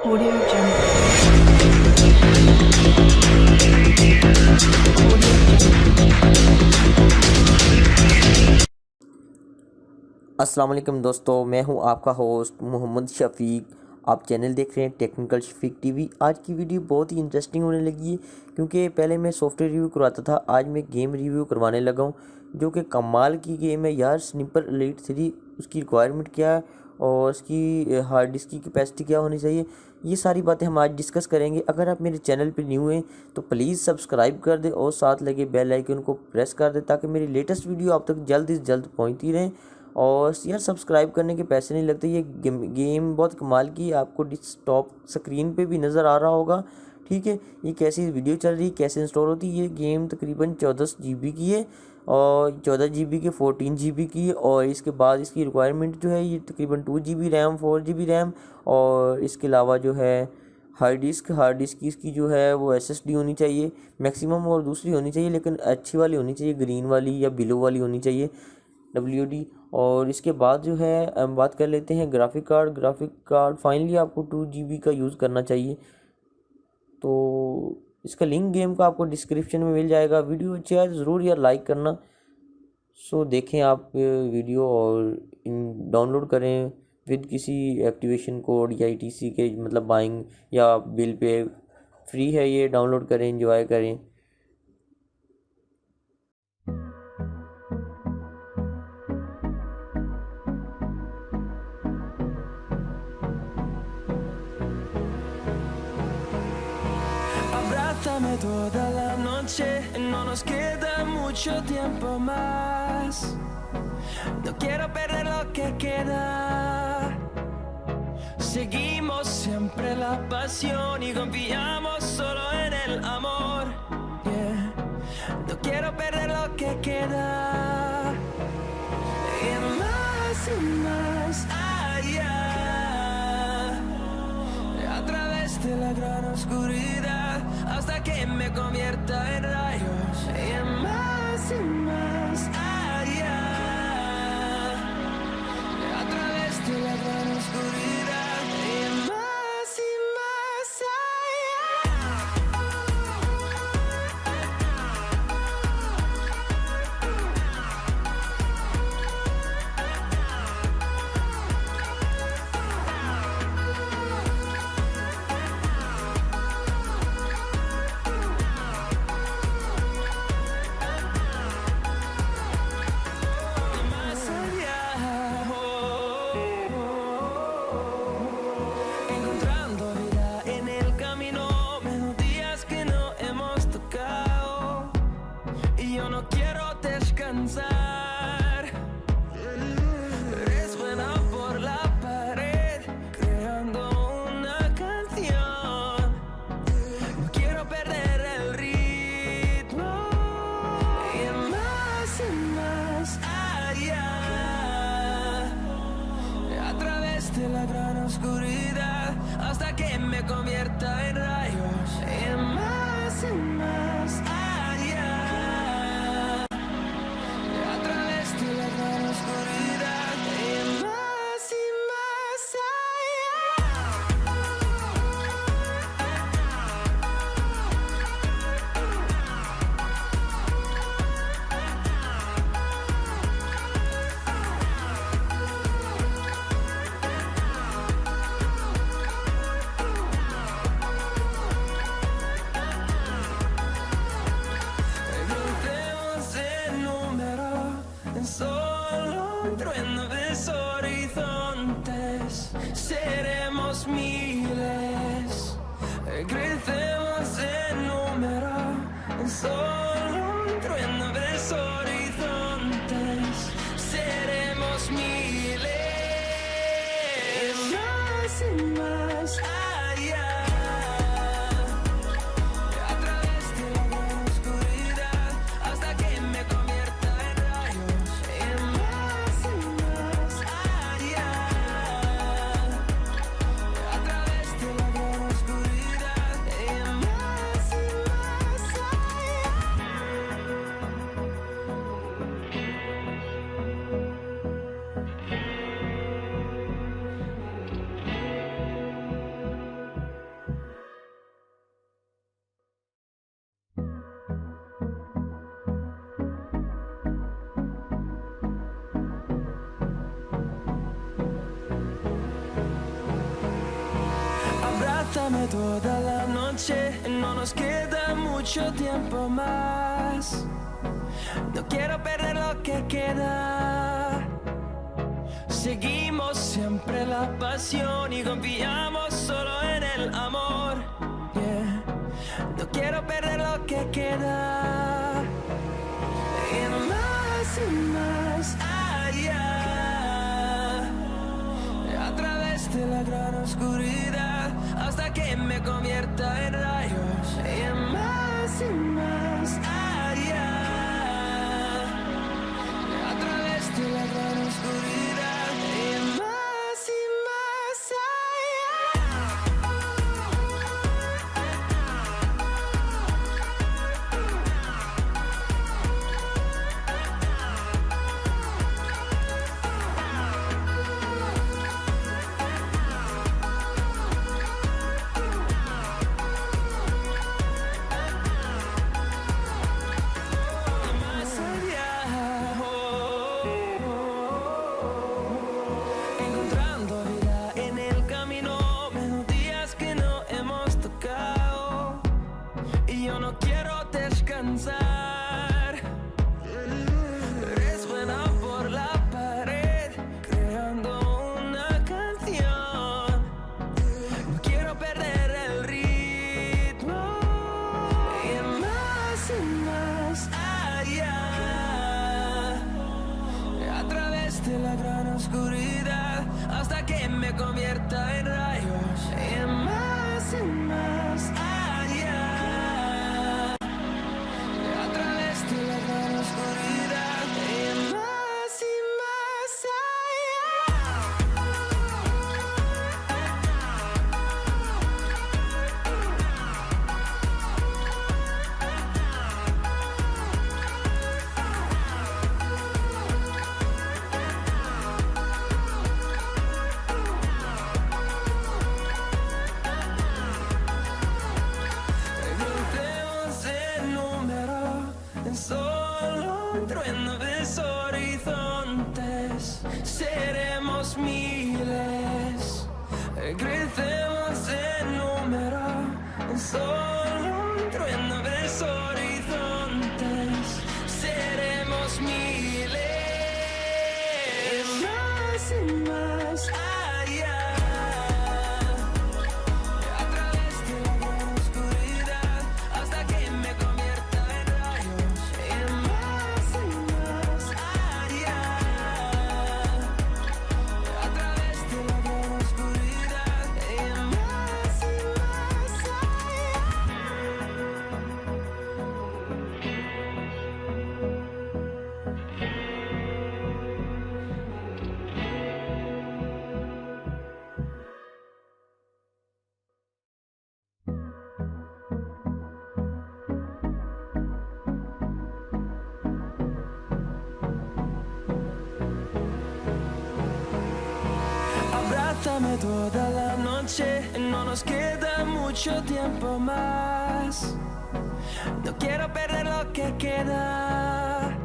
Audio Jungle. अस्सलाम वालेकुम दोस्तों, मैं हूं आपका होस्ट मोहम्मद शफीक। आप चैनल देख रहे हैं टेक्निकल शफीक टीवी। आज की वीडियो बहुत ही इंटरेस्टिंग होने लगी है क्योंकि पहले मैं सॉफ्टवेयर रिव्यू करवाता था, आज मैं गेम रिव्यू करवाने लगा हूं जो कि कमाल की गेम है यार। स्निपर एलीट 3 उसकी रिक्वायरमेंट क्या है और उसकी हार्ड डिस्क की कैपेसिटी क्या होनी चाहिए, ये सारी बातें हम आज डिस्कस करेंगे। अगर आप मेरे चैनल पर न्यू हैं तो प्लीज़ सब्सक्राइब कर दें और साथ लगे बेल आइकन को प्रेस कर दें ताकि मेरी लेटेस्ट वीडियो आप तक जल्द से जल्द पहुँचती रहें। और यार सब्सक्राइब करने के पैसे नहीं लगते। ये गेम बहुत कमाल की, आपको डिस्कटॉप स्क्रीन पे भी नज़र आ रहा होगा। ठीक है, ये कैसी वीडियो चल रही है, कैसे इंस्टॉल होती है। ये गेम तकरीबन 14 GB की है और 14 GB के 14 GB की है। और इसके बाद इसकी रिक्वायरमेंट जो है ये तकरीबन 2 GB रैम, 4 GB रैम और इसके अलावा जो है हार्ड डिस्क की इसकी जो है वो SSD होनी चाहिए मैक्सिमम, और दूसरी होनी चाहिए लेकिन अच्छी वाली होनी चाहिए, ग्रीन वाली या ब्लू वाली होनी चाहिए WD। और इसके बाद जो है हम बात कर लेते हैं ग्राफिक कार्ड फाइनली आपको 2 GB का यूज़ करना चाहिए। तो इसका लिंक गेम का आपको डिस्क्रिप्शन में मिल जाएगा। वीडियो अच्छा है ज़रूर यार लाइक करना। सो देखें आप वीडियो और डाउनलोड करें विद किसी एक्टिवेशन कोड या ETC के, मतलब बाइंग या बिल पे फ्री है, ये डाउनलोड करें, एंजॉय करें। Abrázame toda la noche, no nos queda mucho tiempo más. No quiero perder lo que queda. Seguimos siempre la pasión y confiamos solo en el amor. Yeah. No quiero perder lo que queda. Y más allá, a través de la gran oscuridad, hasta que me convierta en rayos. Y más allá, a través de la gran oscuridad. Y más allá, encontrando vida en el camino, melodías que no hemos tocado, y yo no quiero descansar. Resuena por la pared, creando una canción. No quiero perder el ritmo. Y más allá, a través de la gran oscuridad, hasta que me convierta en rayos. Y más allá, a través de la gran oscuridad. Y más crucemos el número en solo un trueno de horizontes. Seremos miles. Crecemos en número en solo un trueno de horizontes. Seremos miles. Más allá, a través de la gran oscuridad, hasta que me convierta en rayos. Y más allá, a través de la gran oscuridad. Y más allá. Abrázame toda la noche, no nos queda mucho tiempo más. No quiero perder lo que queda. Seguimos siempre la pasión y confiamos solo en el amor. Yeah. No quiero perder lo que queda. Y más allá, a través de la gran oscuridad, hasta que me convierta en rayos. Y más allá, a través de la gran oscuridad. Y más encontrando vida en el camino, melodías que no hemos tocado, y yo no quiero descansar. Resuena por la pared, creando una canción. No quiero perder el ritmo. Y más allá, a través de la gran oscuridad, hasta que me convierta en rayos. Y más allá, a través de la gran oscuridad. Y más crucemos el número en solo un trueno de horizontes. Seremos miles. Crecemos en número en solo un trueno de horizontes. Seremos miles. Más allá, a través de la gran oscuridad, hasta que me convierta en rayos. Y más allá, a través de la gran oscuridad. Y más Abrázame toda la noche, no nos queda mucho tiempo más. No quiero perder lo que queda.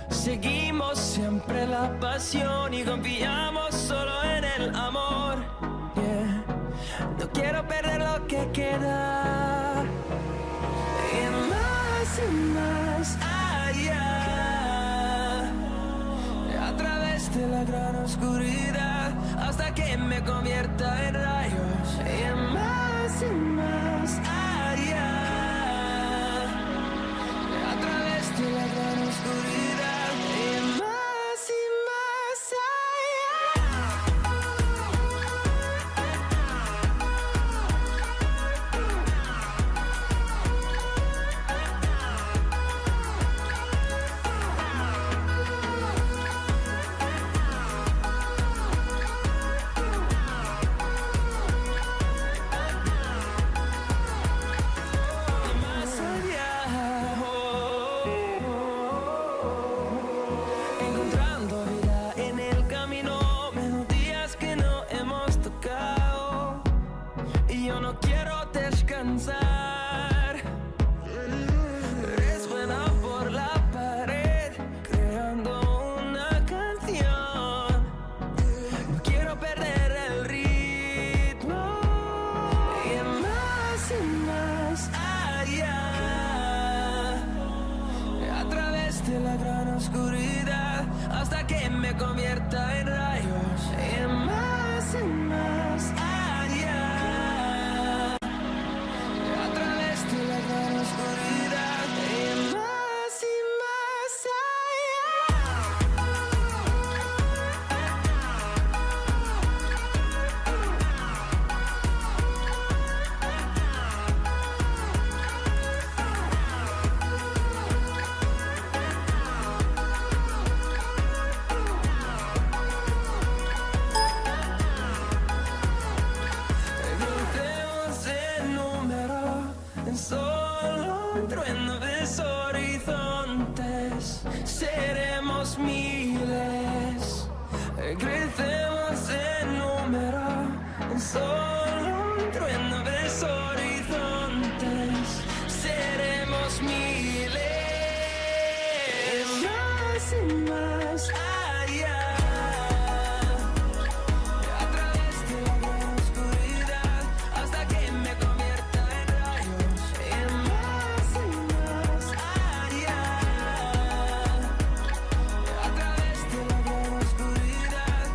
Seguimos siempre la pasión y confiamos solo en el amor. Yeah. No quiero perder lo que queda. Y más allá, a través de la gran oscuridad, hasta que me convierta en rayos. Y más allá, a través de la gran oscuridad. Y más encontrando vida en el camino, melodías que no hemos tocado, y yo no quiero descansar. Resuena por la pared, creando una canción. No quiero perder el ritmo. solo un trueno de horizontes. Seremos miles, más y más allá. A través de la gran oscuridad, hasta que me convierta en rayos. Más y más allá. A través de la gran oscuridad,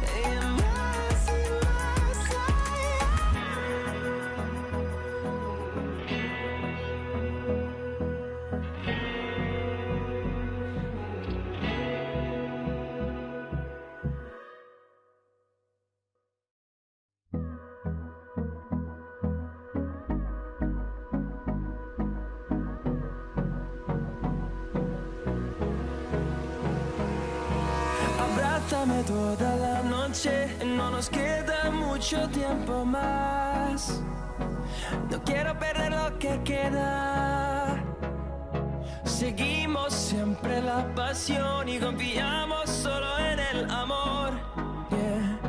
más y más Abrázame toda la noche, no nos queda mucho tiempo más. No quiero perder lo que queda. Seguimos siempre la pasión y confiamos solo en el amor. Yeah.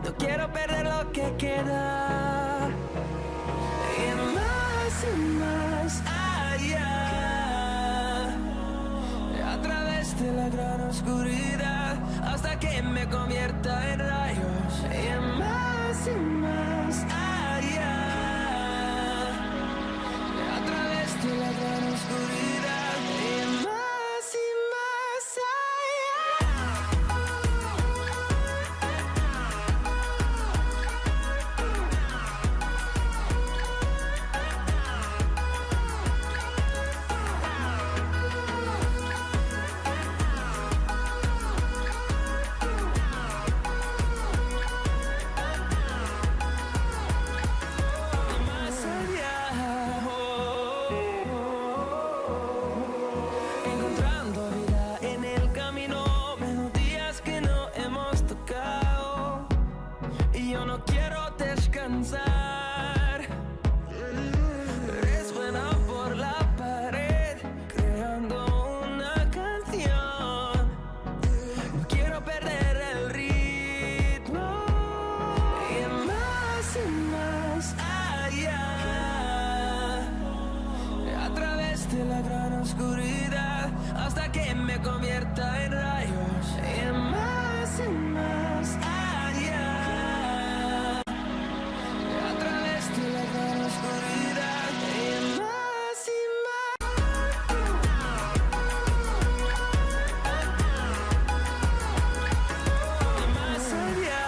No quiero perder lo que queda. Y más allá. A través de la gran oscuridad, hasta que me convierta en rayos. Y más allá. A través de la gran oscuridad, y más allá. Encontrando vida en el camino, melodías que no hemos tocado. Y yo no quiero descansar. Resuena por la pared, creando una canción. No quiero perder el ritmo. Y más allá. A través de la gran oscuridad, hasta que me convierta en rayos. Y más allá. A través de la gran oscuridad, y más allá.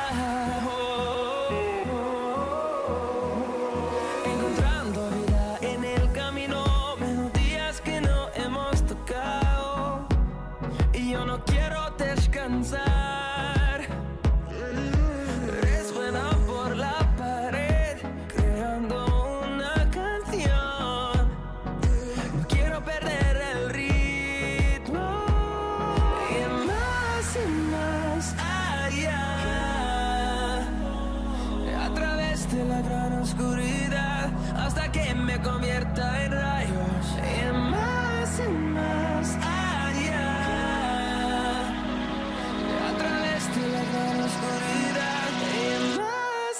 Encontrando vida en el camino, melodías que no hemos tocado. Y yo no quiero descansar. Resuena por la pared, creando una canción. No quiero perder el ritmo. Y más allá. A través de la gran oscuridad, hasta que me convierta en rayos. Y más allá. A través de la gran oscuridad, y más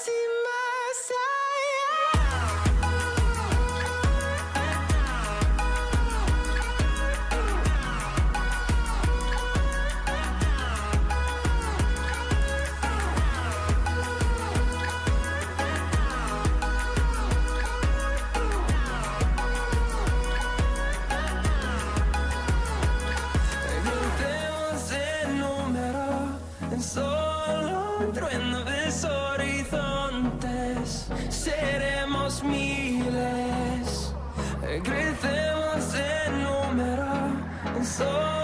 Gritemos el número, solo un trueno de horizontes. Seremos miles. Gritemos el número, solo